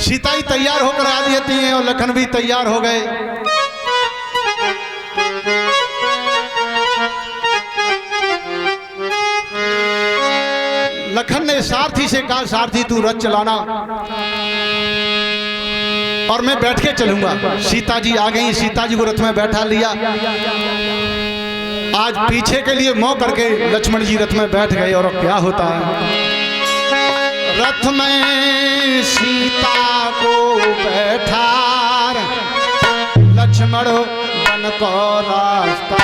सीता ही तैयार होकर आ जाती हैं और लखन भी तैयार हो गए। लखन ने सारथी से कहा, सारथी तू रथ चलाना और मैं बैठ के चलूंगा। सीता जी आ गई, सीता जी को रथ में बैठा लिया। आज पीछे के लिए मोह करके लक्ष्मण जी रथ में बैठ गए। और क्या होता है, रथ में सीता को बैठा लक्ष्मण वन को रास्ता।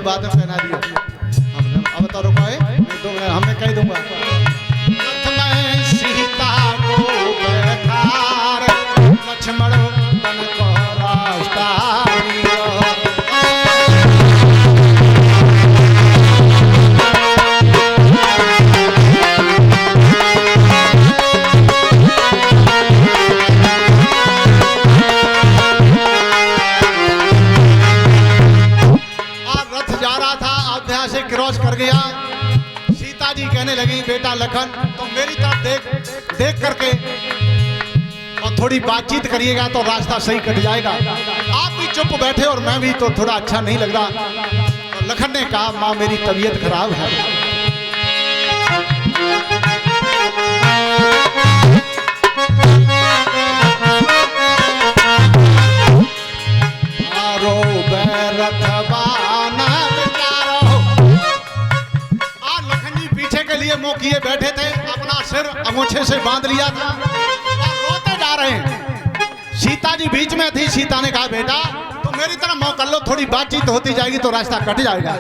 बाद में पहना दिया। अब तो रुकाए, मैं 2 मिनट हमें कह दूंगा। रथ में सीता को बैठा लक्ष्मण वन को रास्ता। क्रॉस कर गया। सीता जी कहने लगी, बेटा लखन तो मेरी तरफ देख करके और थोड़ी बातचीत करिएगा तो रास्ता सही कट जाएगा। आप भी चुप बैठे और मैं भी तो थोड़ा अच्छा नहीं लग रहा। तो लखन ने कहा, माँ मेरी तबीयत खराब है। किए बैठे थे, अपना सिर अंगूछे से बांध लिया था और रोते जा रहे हैं। सीता जी बीच में थी। सीता ने कहा, बेटा तो मेरी तरफ मुंह कर लो, थोड़ी बातचीत होती जाएगी तो रास्ता कट जाएगा।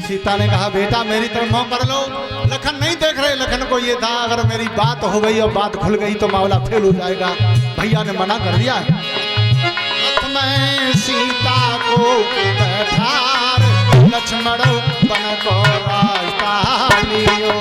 सीता ने कहा, बेटा मेरी तरफ मुंह कर लो। लखन नहीं देख रहे। लखन को ये था, अगर मेरी बात हो गई और बात खुल गई तो मामला फेल हो जाएगा। भैया ने मना कर दिया। रथ में सीता को बैठा लक्ष्मण वन को रास्ता लियो।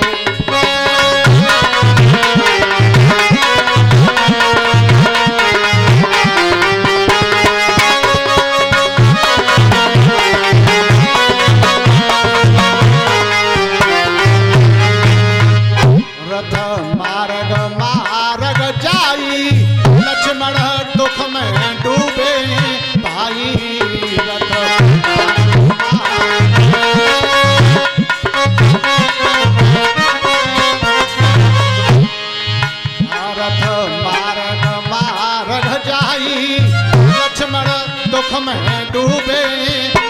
में डूबे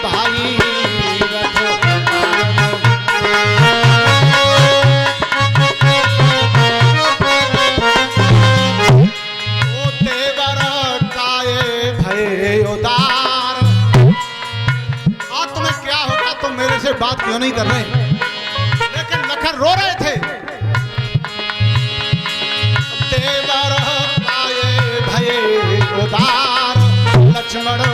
भाई ओ देवर काए भय उदार। आज तुम्हें क्या होगा, तुम मेरे से बात क्यों नहीं कर रहे? लेकिन लखन रो रहे थे। देवर काए भय उदार लक्ष्मण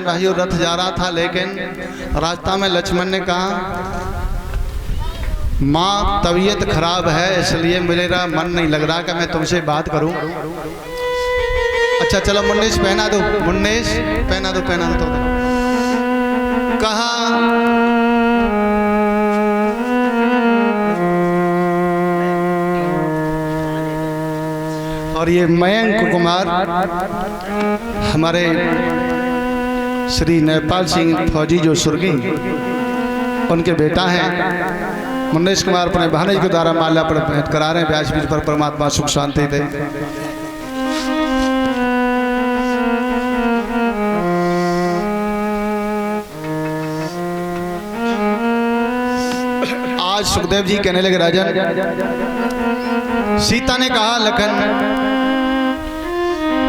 राजन भाइयों रथ जा रहा था, लेकिन रास्ता में लक्ष्मण ने कहा माँ तबीयत खराब है, इसलिए मेरा मन नहीं लग रहा कि मैं तुमसे बात करूं। अच्छा चलो मुन्नेश पहना दो, मुन्नेश पहना दो, पहना दो। तो कहा और ये मयंक कुमार हमारे श्री नेपाल सिंह फौजी जो सुर्गी उनके बेटा हैं। मुन्नेश कुमार अपने भानेज के द्वारा माल्या पर भेंट करा रहे हैं। व्यास बीज पर परमात्मा सुख शांति दे। आज सुखदेव जी कहने लगे राजन, सीता ने कहा लखन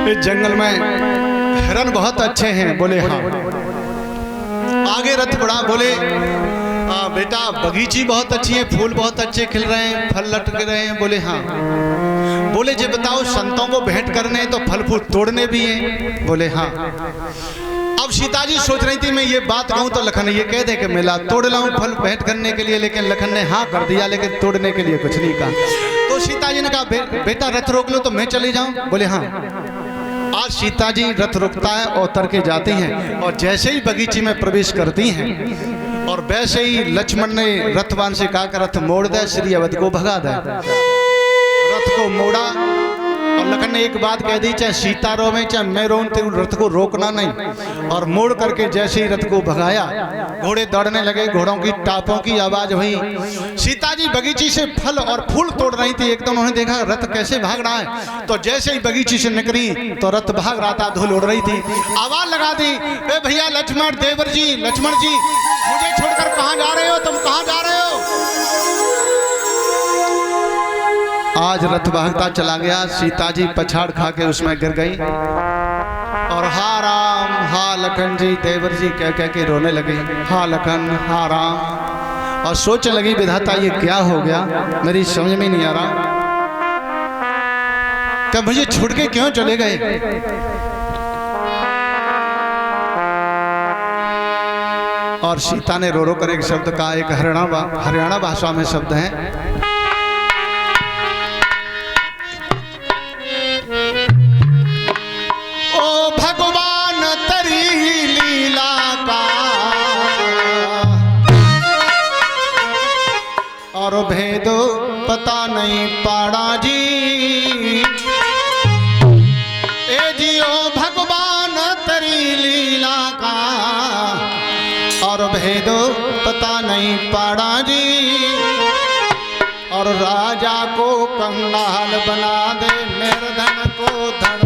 इस जंगल में हिरन बहुत अच्छे हैं। बोले हाँ। आगे रथ बढ़ा, बोले बेटा बगीची बहुत अच्छी है, फूल बहुत अच्छे खिल रहे हैं, फल लटक रहे हैं। बोले हाँ। बोले जे बताओ संतों को भेंट करने तो फल फूल तोड़ने भी हैं। बोले हाँ। अब सीता जी सोच रही थी मैं ये बात कहूँ तो लखन ये कह दे कि मेला तोड़ लाऊं फल भेंट करने के लिए, लेकिन लखन ने हाँ कर दिया, लेकिन तोड़ने के लिए कुछ नहीं कहा। तो सीता जी ने कहा बेटा रथ रोक लो तो मैं चली जाऊं। बोले हाँ। आज सीता जी रथ रुकता है और उतर के जाती हैं, और जैसे ही बगीचे में प्रवेश करती हैं और वैसे ही लक्ष्मण ने रथवान से कहा कि रथ मोड़ दे, श्री अवध को भगा दे। रथ को मोड़ा और लखन ने एक बात कह दी, चाहे सीता रोवे चाहे मैं रोऊं, तो रथ को रोकना नहीं। और मोड़ करके जैसे ही रथ को भगाया, घोड़े दौड़ने लगे, घोड़ों की टापों की आवाज हुई। सीता जी बगीचे से फल और फूल तोड़ रही थी। एकदम उन्होंने देखा रथ कैसे भाग रहा है, तो जैसे ही बगीचे से निकली तो रथ भाग रहा था, धूल उड़ रही थी। आवाज लगा दी, ए भैया लक्ष्मण देवर जी, लक्ष्मण जी मुझे छोड़कर कहाँ जा रहे हो, तुम कहाँ जा रहे हो। आज रथ भागता चला गया, सीता जी पछाड़ खा के उसमें गिर गई और हा राम हा लखन जी देवर जी कह कह के रोने लगी। हा लखन हा राम। और सोचने लगी विधाता ये क्या हो गया, मेरी समझ में नहीं आ रहा कि मुझे छोड़ के क्यों चले गए। और सीता ने रो रो कर एक शब्द कहा, एक हरियाणा भाषा में शब्द है, और भेद पता नहीं पाड़ा जी। ए जियो भगवान तेरी लीला का, और भेद पता नहीं पाड़ा जी। और राजा को कंगाल बना दे, निर्धन को धन।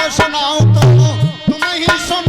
सुनाऊं तो तुम्हें ही सुन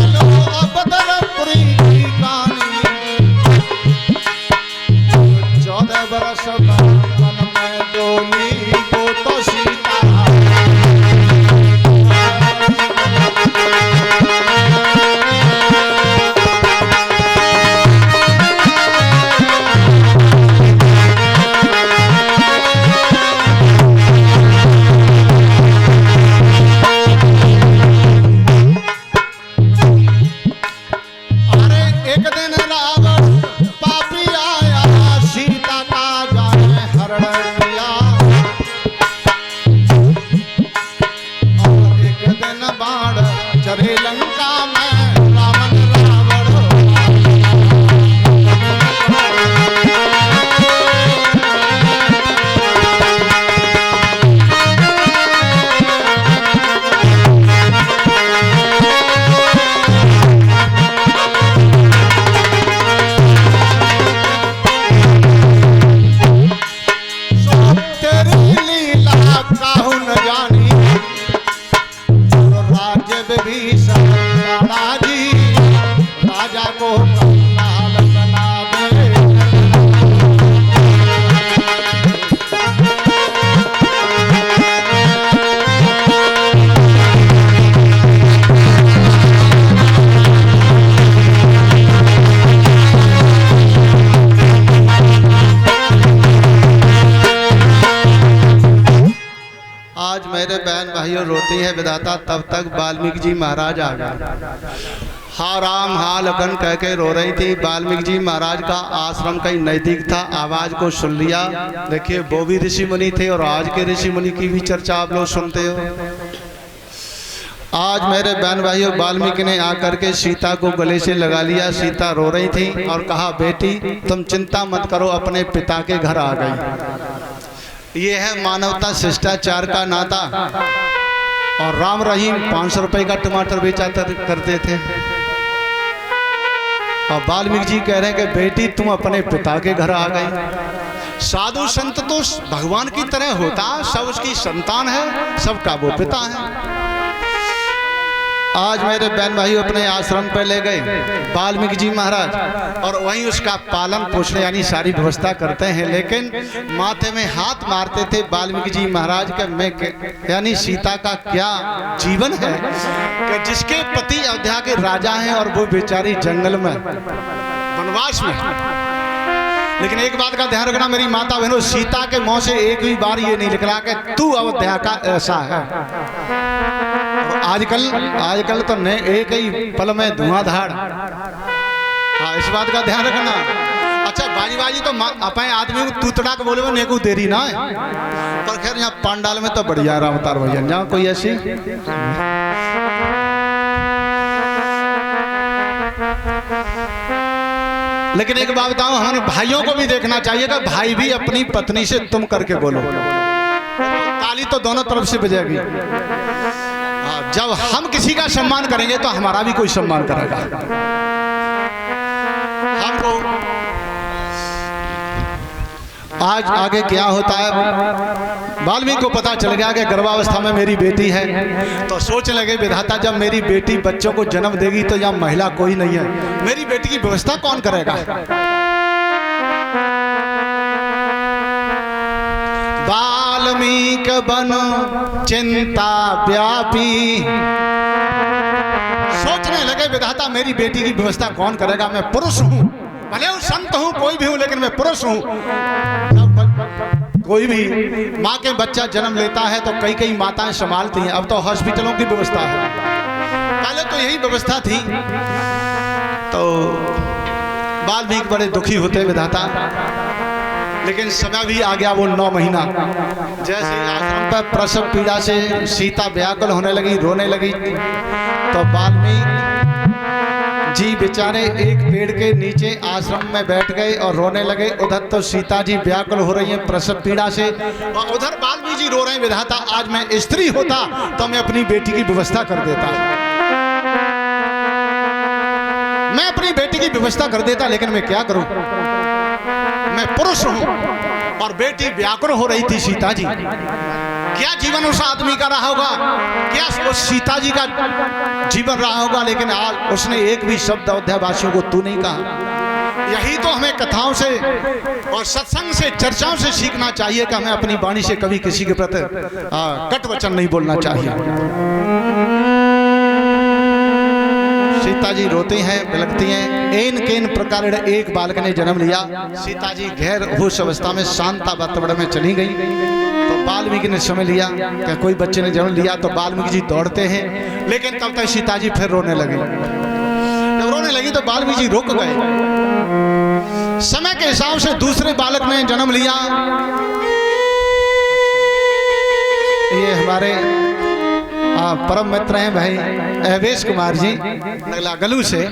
होती है विधाता, तब तक वाल्मीकि जी महाराज आ गए। हा राम हा लखन कह के रो रही थी। वाल्मीकि जी महाराज का आश्रम कहीं नजदीक था, आवाज को सुन लिया। देखिए वो भी ऋषि मुनि थे और आज के ऋषि मुनि की भी चर्चा आप लोग सुनते हो। आज मेरे बहन भाइयों, वाल्मीकि ने आकर के सीता को गले से लगा लिया। सीता रो रही थी और कहा, बेटी तुम चिंता मत करो, अपने पिता के घर आ गई। ये है मानवता, शिष्टाचार का नाता। और राम रहीम 500 रुपए का टमाटर बेचा करते थे और वाल्मीकि जी कह रहे हैं कि बेटी तुम अपने पिता के घर आ गई। साधु संत तो भगवान की तरह होता, सब उसकी संतान है, सबका वो पिता है। आज मेरे बहन भाई अपने आश्रम पे ले गए वाल्मीकि जी महाराज और वहीं उसका पालन पोषण यानी सारी व्यवस्था करते हैं। लेकिन माथे में हाथ मारते थे वाल्मीकि जी महाराज के, मैं यानी सीता का क्या जीवन है कि जिसके पति अयोध्या के राजा हैं और वो बेचारी जंगल में वनवास में। लेकिन एक बात का ध्यान रखना मेरी माता बहनों, सीता के मुंह से एक भी बार ये नहीं निकला कि तू अयोध्या का ऐसा है। आजकल तो एक ही पल में धुआंधार। हाँ, इस बात का ध्यान रखना। अच्छा बाजी तो अपने आदमी को तूतड़ा के बोले ने को देरी ना है, पर खैर यहाँ पांडाल में तो बढ़िया रहा अवतार भैया, जहाँ कोई ऐसी। लेकिन एक बात बताऊं, हमारे भाइयों को भी देखना चाहिए कि भाई भी अपनी पत्नी से तुम करके बोलो, ताली तो दोनों तरफ से बजेगी। जब हम किसी का सम्मान करेंगे तो हमारा भी कोई सम्मान करेगा। हमको आज आगे क्या होता है, वाल्मीकि को पता चल गया कि गर्भावस्था में मेरी बेटी है, तो सोचने लगे विधाता जब मेरी बेटी बच्चों को जन्म देगी तो यहाँ महिला कोई नहीं है, मेरी बेटी की व्यवस्था कौन करेगा। वाल्मीकि बन चिंता व्यापी, सोचने लगे विधाता मेरी बेटी की व्यवस्था कौन करेगा। मैं पुरुष हूँ, भले हूँ संत हूँ, कोई भी हूँ, लेकिन मैं पुरुष हूँ। कोई भी माँ के बच्चा जन्म लेता है तो कई माताएं संभालती हैं। अब तो हॉस्पिटलों की व्यवस्था है, पहले तो यही व्यवस्था थी। तो वाल्मीकि बड़े दुखी होते विधाता, लेकिन समय भी आ गया वो 9 महीना। जैसे आश्रम पर प्रसव पीड़ा से सीता व्याकुल होने लगी, रोने लगी, तो वाल्मीकि जी बेचारे एक पेड़ के नीचे आश्रम में बैठ गए और रोने लगे। उधर तो सीता जी व्याकुल हो रही हैं प्रसव पीड़ा से और उधर वाल्मीकि जी रो रहे हैं विधाता आज मैं स्त्री होता तो मैं अपनी बेटी की व्यवस्था कर देता, मैं अपनी बेटी की व्यवस्था कर देता, लेकिन मैं क्या करूं, मैं पुरुष हूं और बेटी व्याकुल हो रही थी सीता जी। क्या जीवन उस आदमी का रहा होगा, क्या उस सीता जी का जीवन रहा होगा, लेकिन आज उसने एक भी शब्द अयोध्या वासियों को तू नहीं कहा। यही तो हमें कथाओं से और सत्संग से चर्चाओं से सीखना चाहिए कि हमें अपनी वाणी से कभी किसी के प्रति कट वचन नहीं बोलना चाहिए। सीता जी रोती हैं, बिलखती हैं। एन केन प्रकार एक बालक ने जन्म लिया। सीता जी गैर होश अवस्था में शांता वातावरण में चली गई। तो वाल्मीकि ने समझ लिया कि कोई बच्चे ने जन्म लिया, तो वाल्मीकि जी दौड़ते हैं, लेकिन तब तक सीता जी फिर रोने लगी। जब रोने लगी तो वाल्मीकि जी रुक गए। समय के हिसाब से दूसरे बालक ने जन्म लिया। ये हमारे परम मित्र हैं भाई अवेश कुमार जी नगला गलू से,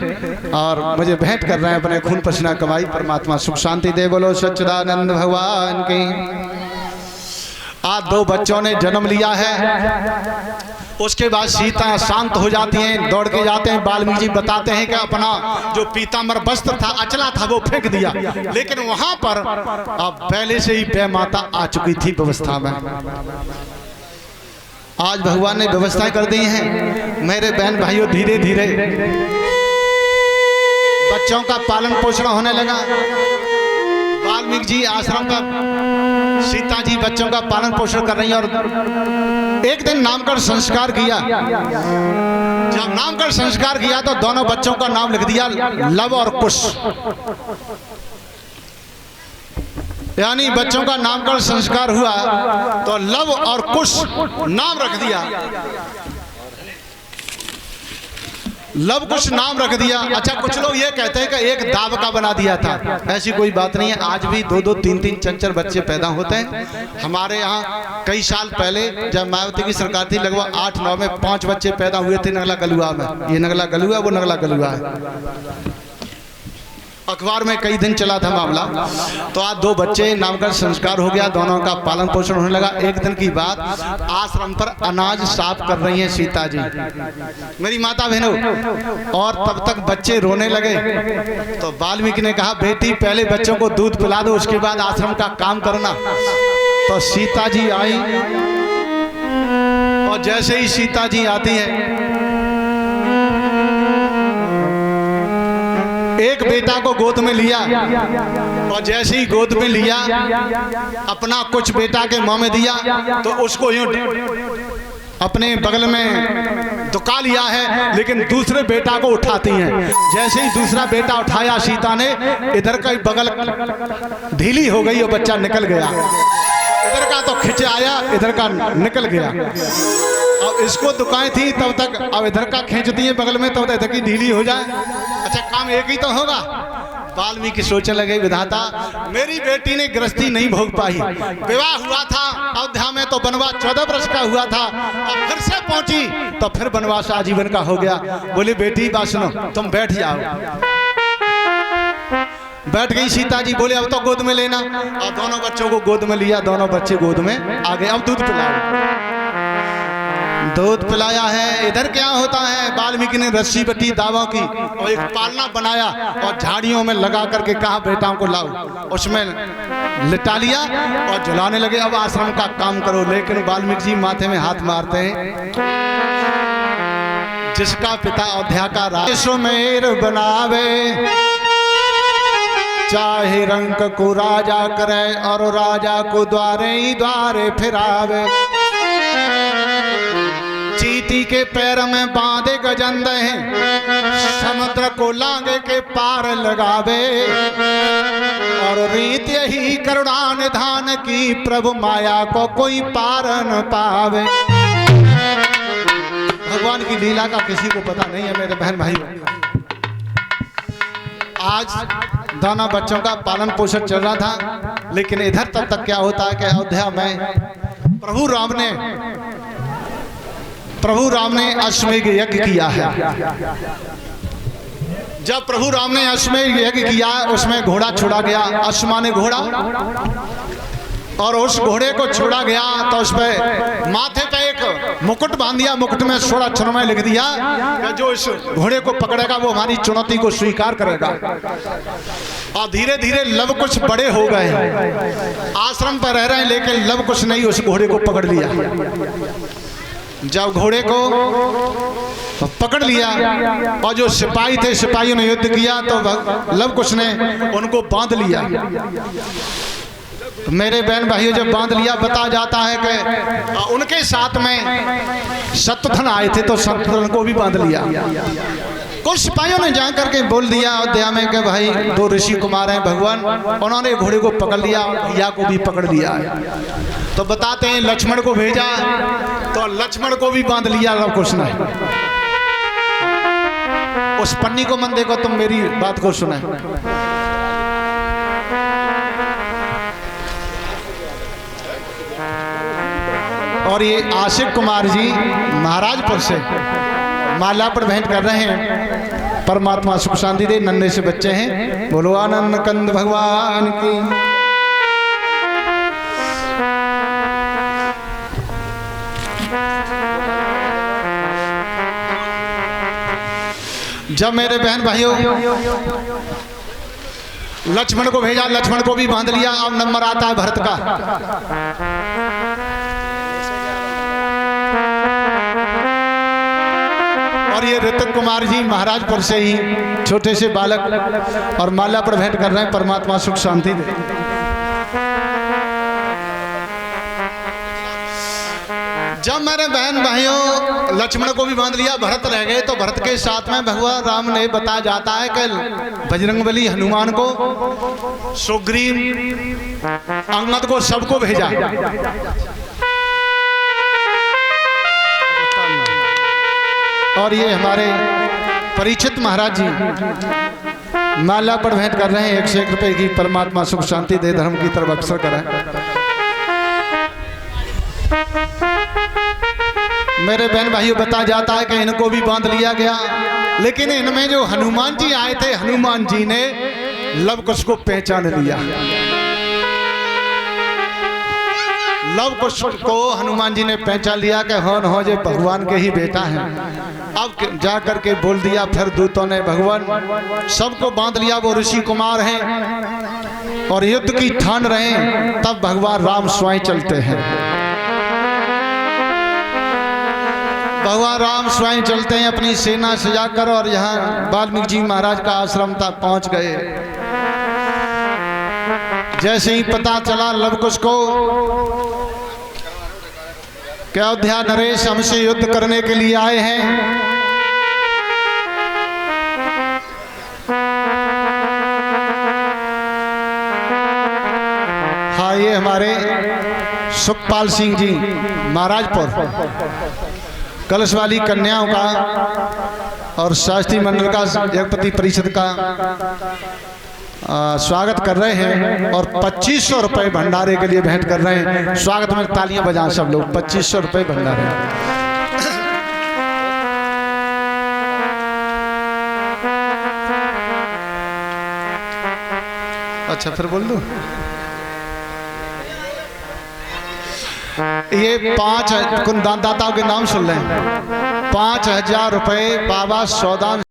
और मुझे भेंट कर रहे हैं अपने खून पसीना कमाई। परमात्मा सुख शांति दे, बोलो सच्चिदानंद भगवान की। आज 2 बच्चों ने जन्म लिया है। उसके बाद सीता शांत हो जाती हैं, दौड़ के जाते हैं। वाल्मीकि जी बताते हैं कि अपना जो पीताम्बर वस्त्र था, अचला था, वो फेंक दिया, लेकिन वहां पर अब पहले से ही वह माता आ चुकी थी व्यवस्था में। आज भगवान ने व्यवस्था कर दी है। मेरे बहन भाइयों, धीरे धीरे बच्चों का पालन पोषण होने लगा। वाल्मीकि जी आश्रम का सीता जी बच्चों का पालन पोषण कर रही हैं। और एक दिन नामकरण संस्कार किया। जब नामकरण संस्कार किया तो दोनों बच्चों का नाम लिख दिया लव और कुश। यानी बच्चों का नामकरण संस्कार हुआ तो लव और कुश नाम रख दिया, लव कुश नाम रख दिया। अच्छा, कुछ लोग ये कहते हैं कि एक दाव का बना दिया था, ऐसी कोई बात नहीं है। आज भी 2-2, 3-3, चंचल बच्चे पैदा होते हैं। हमारे यहाँ कई साल पहले जब मायावती की सरकार थी, लगभग 8-9 में 5 बच्चे पैदा हुए थे नगला गलुआ में। ये नगला गलुआ, वो नगला गलुआ है। अखबार में कई दिन चला था मामला। तो आज 2 बच्चे, नामकरण संस्कार हो गया, दोनों का पालन पोषण होने लगा। एक दिन की बात, आश्रम पर अनाज साफ कर रही हैं सीता जी, मेरी माता बहनों, और तब तक बच्चे रोने लगे। तो वाल्मीकि ने कहा, बेटी पहले बच्चों को दूध पिला दो, उसके बाद आश्रम का काम करना। तो सीता जी आई, और जैसे ही सीता जी आती है, एक बेटा को गोद में लिया, और जैसे ही गोद में लिया, अपना कुछ बेटा के मुंह में दिया, तो उसको यूं अपने बगल में दुका लिया है, लेकिन दूसरे बेटा को उठाती हैं। जैसे ही दूसरा बेटा उठाया सीता ने, इधर का बगल ढीली हो गई और बच्चा निकल गया। इधर का तो खिंच आया, इधर का निकल गया। अब इसको दुकाएं थी तब तक, अब इधर का खींचती है बगल में, तब तक इधर की ढीली हो जाए। अच्छा, काम एक ही तो होगा। वाल्मीकि सोचने लगे, विधाता मेरी बेटी ने गृहस्थी नहीं भोग पाई, विवाह हुआ था अयोध्या में तो वनवास 14 वर्ष का हुआ था, और फिर से पहुंची तो फिर वनवास आजीवन का हो गया। बोले बेटी बात सुनो, तुम बैठ जाओ। बैठ गई सीता जी। बोले अब तो गोद में लेना, और दोनों बच्चों को गोद में लिया, दोनों बच्चे गोद में आ गए। अब दूध पिलाओ। दूध पिलाया है। इधर क्या होता है, वाल्मीकि ने रस्सी बटी दावों की और एक पालना बनाया और झाड़ियों में लगा करके कहा बेटाओं को लाओ, उसमें लिटा लिया और झुलाने लगे। अब आश्रम का काम करो। लेकिन वाल्मीकि जी माथे में हाथ मारते हैं, जिसका पिता अयोध्या का राजा सुमेर बनावे, चाहे रंक को राजा करे और राजा को द्वारे ही द्वारे फिरावे, चीटी के पैर में बांधे गजंद हैं, समुद्र को लांगे के पार लगावे, और रीत यही करुणा निधान की, प्रभु माया को कोई पार न पावे। भगवान की लीला का किसी को पता नहीं है मेरे बहन भाई। आज दोनों बच्चों का पालन पोषण चल रहा था, लेकिन इधर तब तक क्या होता है कि अयोध्या में प्रभु राम ने अश्वमेध यज्ञ किया है। जब प्रभु राम ने अश्वमेध यज्ञ किया, उसमें घोड़ा छोड़ा गया, अश्व माने घोड़ा, और उस घोड़े को छोड़ा गया तो उस पे माथे पे एक मुकुट बांध दिया। मुकुट में थोड़ा अक्षरों में लिख दिया कि जो इस घोड़े को पकड़ेगा वो हमारी चुनौती को स्वीकार करेगा। और धीरे धीरे लव कुछ बड़े हो गए, आश्रम पर रह रहे हैं, लेकिन लव कुछ नहीं उस घोड़े को पकड़ लिया। जब घोड़े को पकड़ लिया और जो सिपाही थे, सिपाहियों ने युद्ध किया, तो लव कुश ने उनको बांध लिया। मेरे बहन भाइयों, जब बांध लिया, बता जाता है कि उनके साथ में शत्रुघ्न आए थे, तो शत्रुघ्न को भी बांध लिया। कुछ सिपाहियों ने जा करके बोल दिया अयोध्या में कि भाई 2 ऋषि कुमार हैं भगवान, उन्होंने घोड़े को पकड़ लिया और भैया को भी पकड़ लिया। तो बताते हैं लक्ष्मण को भेजा, तो लक्ष्मण को भी बांध लिया लव कुश ने। उस पन्नी को मन देखो, तुम मेरी बात को सुना। और ये आशिक कुमार जी महाराजपुर से माला पर भेंट कर रहे हैं। परमात्मा सुख शांति दे, नन्हे से बच्चे हैं। बोलो आनंद कंद भगवान की। जब मेरे बहन भाइयों लक्ष्मण को भेजा, लक्ष्मण को भी बांध लिया। अब नंबर आता है भरत का। और ये ऋतिक कुमार जी महाराजपुर से ही छोटे से बालक और माला पर भेंट कर रहे हैं। परमात्मा सुख शांति दे। जब मेरे बहन भाइयों लक्ष्मण को भी बांध लिया, भरत रह गए, तो भरत के साथ में भगवान राम ने बताया जाता है कि बजरंगबली हनुमान को, सुग्रीव, अंगद को, सबको भेजा। और ये हमारे परीक्षित महाराज जी माला पर भेंट कर रहे हैं 101 रुपए की। परमात्मा सुख शांति दे, धर्म की तरफ अग्रसर कराए। मेरे बहन भाइयों बताया जाता है कि इनको भी बांध लिया गया, लेकिन इनमें जो हनुमान जी आए थे, हनुमान जी ने लव कुश को पहचान लिया। लव कुश को हनुमान जी ने पहचान लिया कि हौन हो जे भगवान के ही बेटा है। अब जा करके बोल दिया, फिर दूतों ने भगवान सबको बांध लिया। वो ऋषि कुमार हैं और युद्ध की ठान रहे हैं। तब भगवान राम स्वयं चलते हैं। भगवान राम स्वयं चलते हैं अपनी सेना सजाकर, और यहाँ वाल्मीकि जी महाराज का आश्रम तक पहुंच गए। जैसे ही पता चला लव कुश को कि अयोध्या नरेश हमसे युद्ध करने के लिए आए हैं, हाँ ये हमारे सुखपाल सिंह जी महाराजपुर कलश वाली कन्याओं का और शास्त्री मंडल का जगपति परिषद का स्वागत कर रहे हैं और 2500 रुपए भंडारे के लिए भेंट कर रहे हैं। स्वागत में तालियां बजाएं सब लोग। 2500 रुपए भंडारे। अच्छा फिर बोल दो। ये 5 दाताओं के नाम सुन लें। 5000 रुपए बाबा सौदान